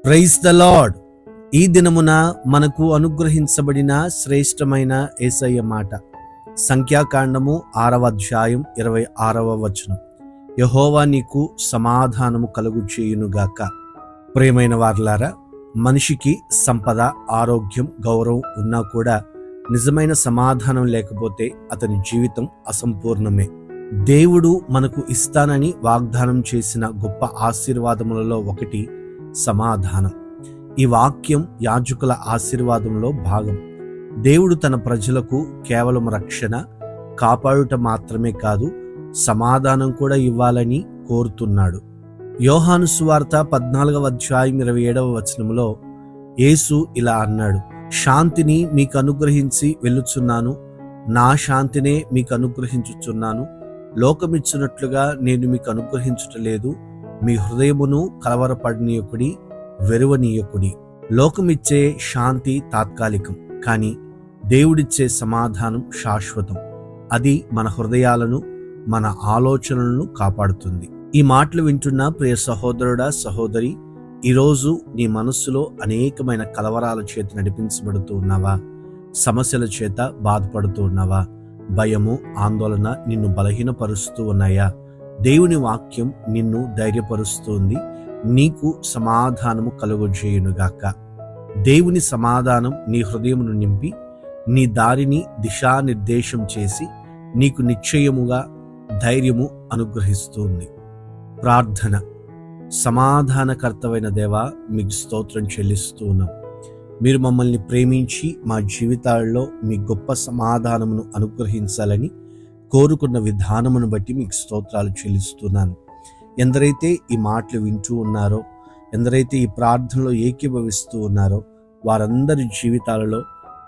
Praise the lord. ఈ దినమున మనకు అనుగ్రహించబడిన శ్రేష్టమైన యేసయ్య మాట సంఖ్యాకాండము 6వ అధ్యాయం 26వ వచనం. యెహోవా నీకు సమాధానము కలుగు చేయునుగాక. ప్రియమైన వారలారా, మనిషికి సంపద, ఆరోగ్యం, గౌరవం ఉన్నా కూడా నిజమైన సమాధానం లేకపోతే అతని జీవితం అసంపూర్ణమే. దేవుడు మనకు ఇస్తానని వాగ్దానం చేసిన గొప్ప ఆశీర్వాదములలో ఒకటి సమాధానం. ఈ వాక్యం యాజకుల ఆశీర్వాదంలో భాగం. దేవుడు తన ప్రజలకు కేవలం రక్షణ, కాపాడుట మాత్రమే కాదు, సమాధానం కూడా ఇవ్వాలని కోరుతున్నాడు. యోహాను సువార్త 14వ అధ్యాయం 27వ వచనంలో యేసు ఇలా అన్నాడు, శాంతిని మీకు అనుగ్రహించి వెళ్ళుచున్నాను, నా శాంతినే మీకు అనుగ్రహించుచున్నాను. లోకమిచ్చినట్లుగా నేను మీకు అనుగ్రహించుటలేదు. మీ హృదయమును కలవరపడనీయకుడి, వెరువనీయకుడి. లోకమిచ్చే శాంతి తాత్కాలికం, కానీ దేవుడిచ్చే సమాధానం శాశ్వతం. అది మన హృదయాలను, మన ఆలోచనలను కాపాడుతుంది. ఈ మాటలు వింటున్న ప్రియ సహోదరుడా, సహోదరి, ఈరోజు నీ మనస్సులో అనేకమైన కలవరాల చేత నడిపించబడుతూ ఉన్నావా? సమస్యల చేత బాధపడుతూ ఉన్నావా? భయము, ఆందోళన నిన్ను బలహీనపరుస్తూ ఉన్నాయా? దేవుని వాక్యం నిన్ను ధైర్యపరుస్తుంది. నీకు సమాధానము కలుగజేయునుగాక. దేవుని సమాధానం నీ హృదయమును నింపి నీ దారిని దిశానిర్దేశం చేసి నీకు నిశ్చయముగా ధైర్యము అనుగ్రహిస్తుంది. ప్రార్థన. సమాధానకర్తవైన దేవా, మీకు స్తోత్రం చెల్లిస్తూ ఉన్నాం. మీరు మమ్మల్ని ప్రేమించి మా జీవితాల్లో మీ గొప్ప సమాధానమును అనుగ్రహించాలని కోరుకున్న విధానమును బట్టి మీకు స్తోత్రాలు చెల్లిస్తున్నాను. ఎందరైతే ఈ మాటలు వింటూ ఉన్నారో, ఎందరైతే ఈ ప్రార్థనలో ఏకీభవిస్తూ ఉన్నారో, వారందరి జీవితాలలో,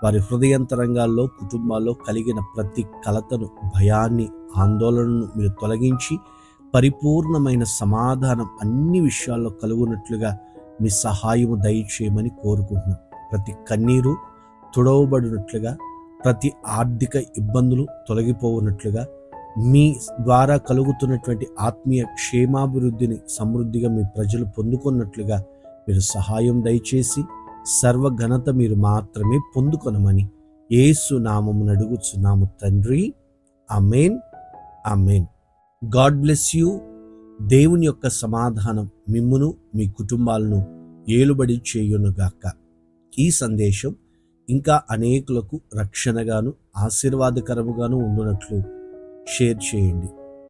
వారి హృదయంతరంగాల్లో, కుటుంబాల్లో కలిగిన ప్రతి కలతను, భయాన్ని, ఆందోళనను మీరు తొలగించి పరిపూర్ణమైన సమాధానం అన్ని విషయాల్లో కలుగునట్లుగా మీ సహాయము దయచేయమని కోరుకుంటున్నాం. ప్రతి కన్నీరు తుడవబడినట్లుగా, ప్రతి ఆర్థిక ఇబ్బందులు తొలగిపోవునట్లుగా, మీ ద్వారా కలుగుతున్నటువంటి ఆత్మీయ క్షేమాభివృద్ధిని సమృద్ధిగా మీ ప్రజలు పొందుకున్నట్లుగా మీరు సహాయం దయచేసి సర్వఘనత మీరు మాత్రమే పొందుకొనమని యేసు నామమున అడుగుచున్నాము తండ్రి. ఆమేన్, ఆమేన్. God bless you. దేవుని యొక్క సమాధానం మిమ్మును, మీ కుటుంబాలను ఏలుబడి చేయునుగాక. ఈ సందేశం ఇంకా అనేకులకు రక్షణగాను, ఆశీర్వాదకరముగాను ఉండునట్లు షేర్ చేయండి.